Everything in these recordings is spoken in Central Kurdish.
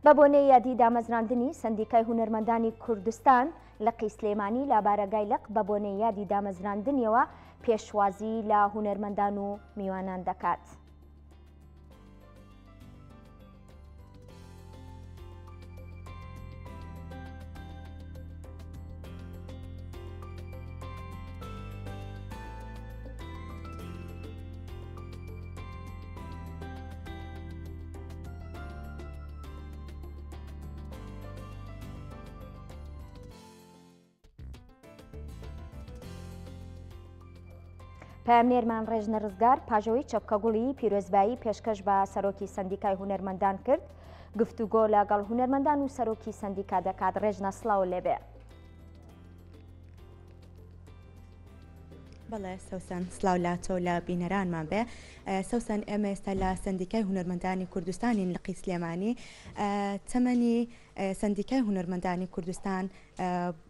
بە بۆنەی یادی دامەزراندنی سندیکای هونەرمەندانی کوردستان لە قیسلێمانی لە بارەگای لەق بە بۆنەی یادی دامەزراندنیەوە پێشوازی لە هونەرمەندان و میوانان دەکات. پامنێرمان ڕێژنە ڕزگار پاژەوەی چەپکەگوڵی پیرۆزبایی پێشکەش بە سەرۆکی سندیکای هونەرمەندان کرد. گفتوگۆ لەگەڵ هونەرمەندان و سەرۆکی سندیکا دەکات. ڕێژنە سڵاو لێبێ. بەڵێ سەوسن سلااو لا تۆ لە بینەرانمان بێ. سەوسن ئێمە ئێستا لە سندیکای هونەرمەندانی کوردستانین لە قیسلێمانی. تەمەنی سندیکای هونەرمەندانی کوردستان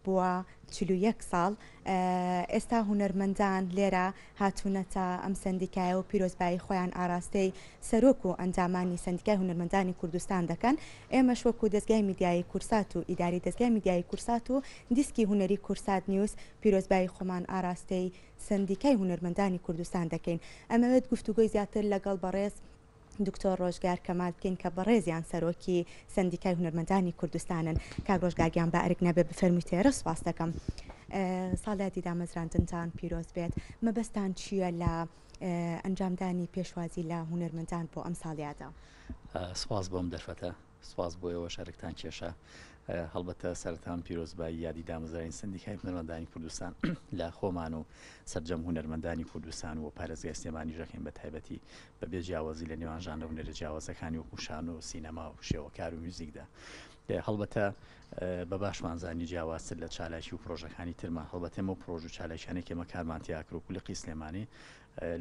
بووە 41 ساڵ. ئێستا هونەرمەندان لێرە هاتوونەتە ئەم سندیکایە و پیرۆزبایی خۆیان ئاراستەی سەرۆک و ئەنجامانی سندیکای هونەرمەندانی کوردستان دەکەن. ئێمەش وەکو دەستگای میدیایی کورسات و ئیداری دەستگای میدیایی کورسات و دیسکی هونەری کورسات نیوز پیرۆزبایی خۆمان ئاراستەی سندیکای هونەرمەندانی کوردستان دەکەین. ئەمەوێت گفتوگۆی زیاتر لەگەڵ بەڕێز دکتۆر ڕۆژگار کەمال بکەین کە بەڕێزیان سەرۆکی سندیکای هونەرمەندانی کوردستانن. کاک ڕۆژگارگیان بە ئەرک نەبێ بفەرمووی تێرە سوپاس دەکەم. ساڵاتی دامەزراندنتان پیرۆز بێت. مەبەستان چییە لە ئەنجامدانی پێشوازی لە هونەرمەندان بۆ ئەم ساڵیادا؟ سپاس بۆم دەرفەتە، سپاس بۆیەوە شارێکتان کێشە. هەڵبەتە سەرەتان پیرۆزبایی یادی دامەزراین سندیکای هونەرمەندانی کوردستان لە خۆمان و سەرجەم هونەرمەندانی کوردستان و پارێزگای سلێمانی ژەکەین بە تایبەتی بەبێ جیاوازی لە نێوان ژانرە هونەرە جیاوازەکانی وەکو شان و سینەما و شێوەکار و میوزیکدا. هەڵبەتە بە باشمانزانی جیاوازتر لە چالاکی و پرۆژەکانی ترمان. هەڵبەتەمە و پرۆژ و چالاکیانێک ئێمە کارمان تیاکرۆ لە قیسلێمانی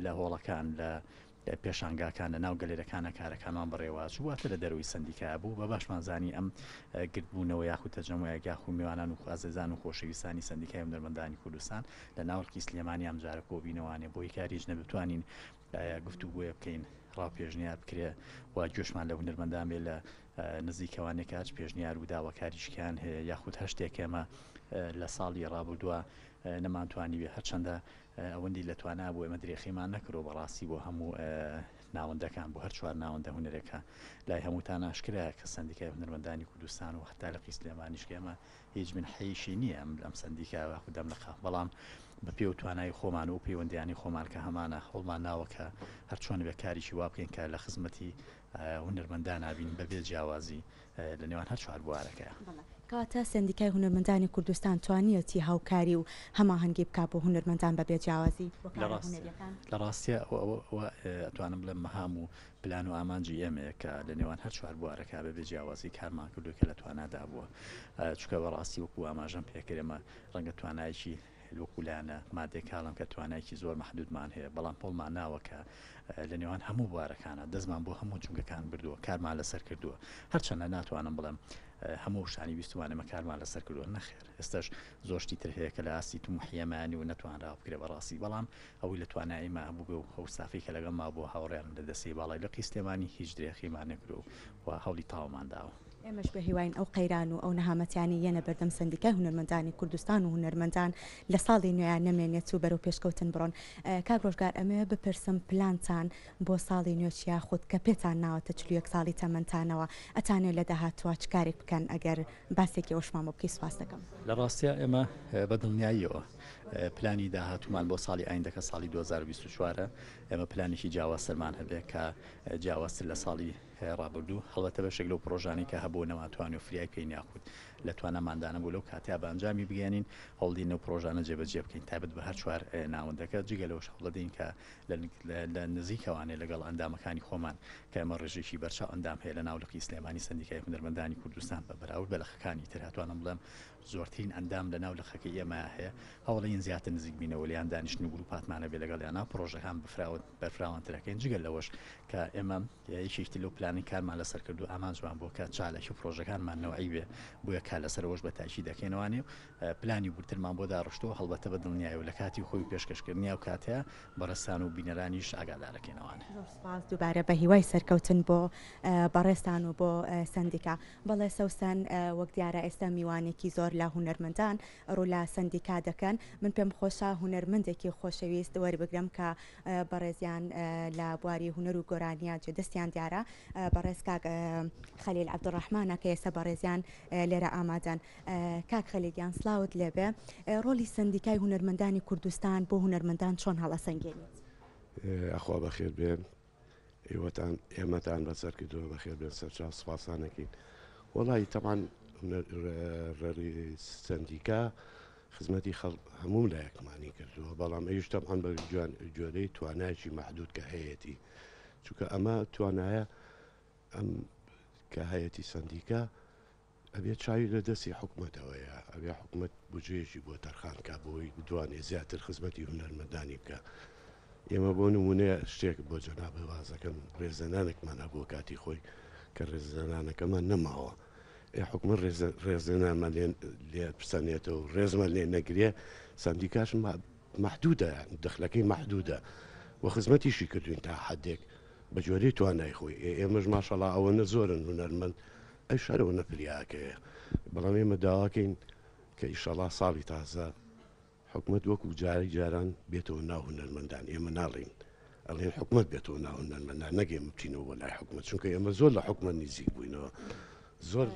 لە هۆڵەکان لە پێشانگاکان لە ناو گەلێرەکانە کارەکانمان بەڕێواز واتە لە دەروی سندیکا بوو. بە باشمانزانی ئەم گرتبوونەوە یاخود تەرجەمەیە یاخ و میوانان و خوازەزان و خۆشەویستانی سندیکای هونەرمەندانی کوردستان لە ناو قیسلێمانی ئەم جارە کۆبینەوانێ بۆی کاریش نەبتوانین گفتوگۆیە بکەین ڕاپێژنیار بکرێ و گوێشمان لە هونەرمەندان بێ لە نزیکەوانێک کاج پێشنیار و داواکاریشکیان هەیە یاخود هەشتێک ئێمە لە ساڵی ڕابردووە نەمانتوانی بێ هەرچەندە ئەوەندی لە توانە بۆ ئێمە درێخیمان نەکرۆ بەڕاستی بۆ هەموو ناوەندەکان بۆ هەر چوار ناوەندە هونەرێکە لای هەمووتان ئاشکرایە کە سندیکای هونەرمەندانی کوردستان و هەتا لە قیسلێمانیش ئێمە هیچ من حەیشی نییە ئەم سندیکا خودەم لەخە بەڵام بە پێ و توانای خۆمان و پەیوەندیانی خۆمان کە هەمانە هەوڵمان ناوەکە هەر چۆن بێ کاریشی وا بکەین کە لە خزمەتی هونەرمەندان نابین بەبێ جیاوازی لە نێوان هەر چوار بوارەکەیە. کاتە سندیکای هونەرمەندانی کوردستان توانیەتی هاوکاری و هەماهەنگی بکات بۆ هونەرمەندان بەبێ جیاوازی؟ لە ڕاستیە ئەتوانم بڵێم مەهام و پلان و ئامانجی ئێمەیە کە لە نێوان هەر چوار بوارەکە بەبێ جیاوازی کارمان کردو کە لە توانادا بووە. چکە بەڕاستی وەکو ئاماژەم پێکرێمە ڕەنگە توانایکی لۆکولانە مادێک کاڵم کە توانایکی زۆر مەحدودمان هەیە بەڵام پۆڵمان ناوە کە لە نێوان هەموو بوارەکانە دەستمان بۆ هەموو جونگەکان بردووە کارمان لەسەر کردووە. هەرچەندە ناتوانم بڵێم هەموو شانی ویستوانێمە کارمان لەسەر کردووە نەخێر. ئێستاش زۆرشتی تر هەیە کە لە ئاستی و محیەمانی و نەتوانرا بکرێ بەڕاستی بەڵام ئەوەی لە تواناییمە هەبوو بێ و هەوسافی کە لەگەڵ ما بۆ هاوڕێیان لە دەسەی باڵای لە قیسلێمانی هیچ درێخیمان نەکرۆ و هەوڵی تاومان داوە. ئێمەش بە هیواین ئەو قەیران و ئەو نەهامەتیانی یەنە بەردەم سندیکای هونەرمەندانی کوردستان و هونەرمەندان لە ساڵی نوێیان نەمێنێت و بەرەو پێشکەوتن بڕۆن. کاک ڕۆژگار ئەمەوێ بپرسم پلانتان بۆ ساڵی نوێچیا خودت کە پێتان ناوەتە 41 ساڵی تەمەنتانەوە ئەتانێت لە داهاتوە چ کارێک بکەن ئەگەر باسێکی ئەوشمان بۆ بکەی سوپاس دەکەم. لە ڕاستیە ئێمە بەدڵنیاییەوە پلانی داهاتومان بۆ ساڵی ئایندەکە ساڵی 2024 ئێمە پلانێکی جیاوازترمان هەبێت کە جیاوازتر لە ساڵی ڕابردوو هەڵەتە بەشێک لەو پرۆژانی کە هەبوو نەماتوانی و فریای پێی ناخود لە توانەماندانە بۆ لەو کاتیا بە ئەنجامی بگەێنین هەوڵدین و پرۆژانە جێبەجێ بکەین تایبەت بە هەر چوار ناوەندەکە جگە لەوەش هەوڵدەین کە لە نزیکەوانێ لەگەڵ ئەندامەکانی خۆمان کە ئەمە ڕێژێکی بەرچاو ئەندام هەیە لە ناو لە قیسلێمانی سندیکای هونەرمەندانی کوردستان بە بەراورد بە لەخەکانی تر هاتوانم بڵێم زۆرترین ئەندام لە ناو لەخەکە ئێمە هەیە هەوڵەین زیاتر نزیک بینەوە لیان دانیشتن و گروپاتمانە بێ لەگەڵ یانە پرۆژەکان بەرفراوانترەکەین جگەل لەوەش کە ئێمە یەکێکی لەو پلانی کارمان لەسەر کردو ئامانجمان بۆ کە چالێکی پرۆژەکانمان نەوەی بێ بۆیە کا لەسەرەوەش بە تاکی دەکەینەوانی و پلانی بورترمان بۆ داڕشتەوە هەڵبەتە بە دڵنیایە و لە کاتی خۆی پێشکەشکردنیا و کاتەیە بەڕێستان و بینەرانیش ئاگادارەکەینەوەوانێ. سپاس دووبارە بە هیوای سەرکەوتن بۆ بەڕێستان و بۆ سندیکا. بەڵێ سەوسن وەک دیارە ئێستا میوانێکی زۆر لە هونەرمەندان ڕوو لە سندیکا دەکەن. من پێم خۆشە هونەرمەندێکی خۆشەویست وەربگرم کە بەڕێزیان لە بواری هونەر و گۆرانیا جێدەستیان دیارە بەڕێز کاک خەلیل عەبدوڕەحمانە کە ئێستا بەڕێزیان لێرە ئامادەن. کاک خەلیلیان سڵاوت لێبێ، ڕۆلی سندیکای هونەرمەندانی کوردستان بۆ هونەرمەندان چۆن هەڵەسەنگێنیت؟ ئەخوا بەخێر بێن، ئێمەتان بەسەر کردووە بەخێر بێن، سەرچاو سوپاسانەکەین. وەڵی تەمان ڕێری سندیکا خزمەتی هەموو لایەکمانی کردووە، بەڵام ئەویش تەمان بە جۆرەی توانایکی مەحدود کە هەیەی، چونکە ئەمە توانایە ئەم کە هەیەی سندیکا ئەبێ چاوی لە دەستی حکوومەتەوەیە، ئەبێ حکوومەت بجێژی بۆ تەرخانکە بۆی بدوانێ زیاتر خزمەتی هونەرمەندانی بکە. ئێمە بۆ نمونەیە شتێک بۆ جەنابە وازەکەم ڕێزەنانێکمان هەبوو کاتی خۆی کە ڕێزەنانەکەمان نەماوە. حکومت ڕێزەنانمان لێ پرسەنێتەوە و ڕێزمان لێ نەگرێ، سندیکاش مەحدودە، دەخلەکەی مەحدودە و خزمەتیشی کردوین تا حدێک بە جۆرەی توانای خۆی. ئێمەش ماشەڵڵا ئەوەنە زۆرن هونەرمەند ئەی شارەوە نەپریاکەیە، بەڵام ئێمە داواکەین کە ئیشەڵا ساڵی تازە حکومت وەکو جاری جاران بێتەوە ناو هونەرمەندان. ئێمە ناڵین ئەڵێن حکومت بێتەوە ناو هونەرمەندان، نەگەێمە بچینەوە لای حکومت، چونکە ئێمە زۆر لە حکومت نزیک بووینەوە. زۆر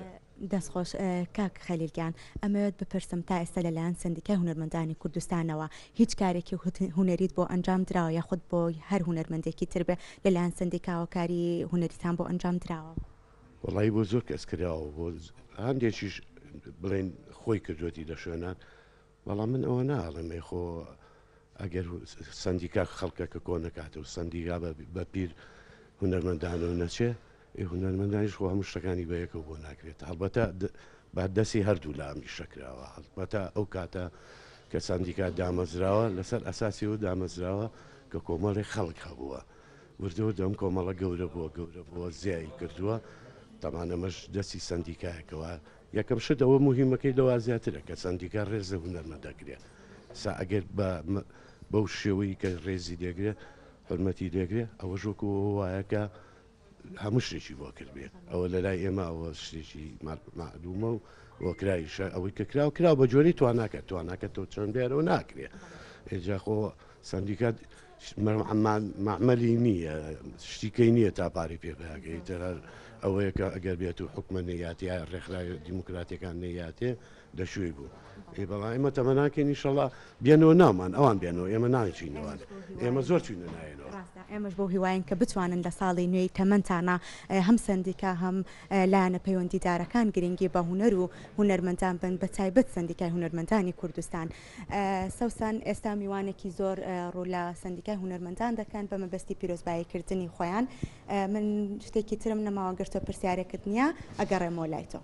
دەستخۆش. کاک خەلیلیان، ئەمەوێت بپرسم تا ئێستا لەلایەن سندیکای هونەرمەندانی کوردستانەوە هیچ کارێکی هونەریت بۆ ئەنجام درراوە یاخود بۆ هەر هونەرمەندێکی تر بێ لەلایەن سندیکاوە کاری هونەریتان بۆ ئەنجام درراوە؟ وەڵی بۆ زۆر کەس کراوە، بۆ هەندێکیش بڵێن خۆی کردوەتی لە شوێنان، بەڵام من ئەوە ناڵێمێ خۆ ئەگەر سندیکا خەڵکەکە کۆ نەکاتەوە سندیکا بە پیر هونەرمەندان و نەچێ هونەرمەندانیش خۆ هەموو شتەکانی بەیەکەوە بۆ ناکرێت. هەڵبەتە با دەستی هەردوو لە ئەمی شەکراوە، هەڵبەتە ئەو کاتە کە سندیکا دامەزراوە لەسەر ئەساسی و دامەزراوە کە کۆمەڵی خەڵک هەبووە، وردەوە دەم کۆمەڵە گەورە بووە زیایی کردووە. تەمانەمەش دەستی سندیکایەکەوە یەکەم شت ئەوە مهمەکەی لەوا زیاترە کە سندیکا ڕێزە هونەرمەندەگرێت. سا ئەگەر بەو شێوەی کە ڕێزی دەگرێت حرمەتی دەگرێت ئەوە ژۆکو وایە کە هەموو شتێکی بۆ کردبێ. ئەوە لە لای ئێمە ئەوە شتێکی معلومە و وەکرایشە ئەوەی کە کراو بە جۆری تواناکە تۆ چەند بێرەوە ناکرێت. ئێجا خۆ سندیکات معمەلی نییە، شتیکەی نییە تا پارەی پێ بەیاگەی تەر ئەوەیە کە ئەگەر بێت و حکومە نەیاتیە ڕێکخراوی دیموکراتیەکان نەیاتێ دەشوێ بوو. بەڵام ئێمە تەمە ناکەین ئینشەڵڵا بێنەوە ناومان ئەوان بێنەوە، ئێمە ناچینەوە، ئێمە زۆر چوینە نایەنەوە. ئێمەش بۆ هیواین کە بتوانن لە ساڵی نوێی تەمەندانە هەم سندیکا هەم لایەنە پەیوەندیدارەکان گرنگی بە هونەر و هونەرمەندان بن، بە تایبەت سندیکای هونەرمەندانی کوردستان. سەوسان ئێستا میوانێکی زۆر ڕوو لە سندیکای هونەرمەندان دەکەن بە مەبەستی پیرۆزباییکردنی خۆیان. من شتێکی ترم نەماوە گەر تۆ پرسیارێکت نییە ئەگەڕێمەوە لای تۆ.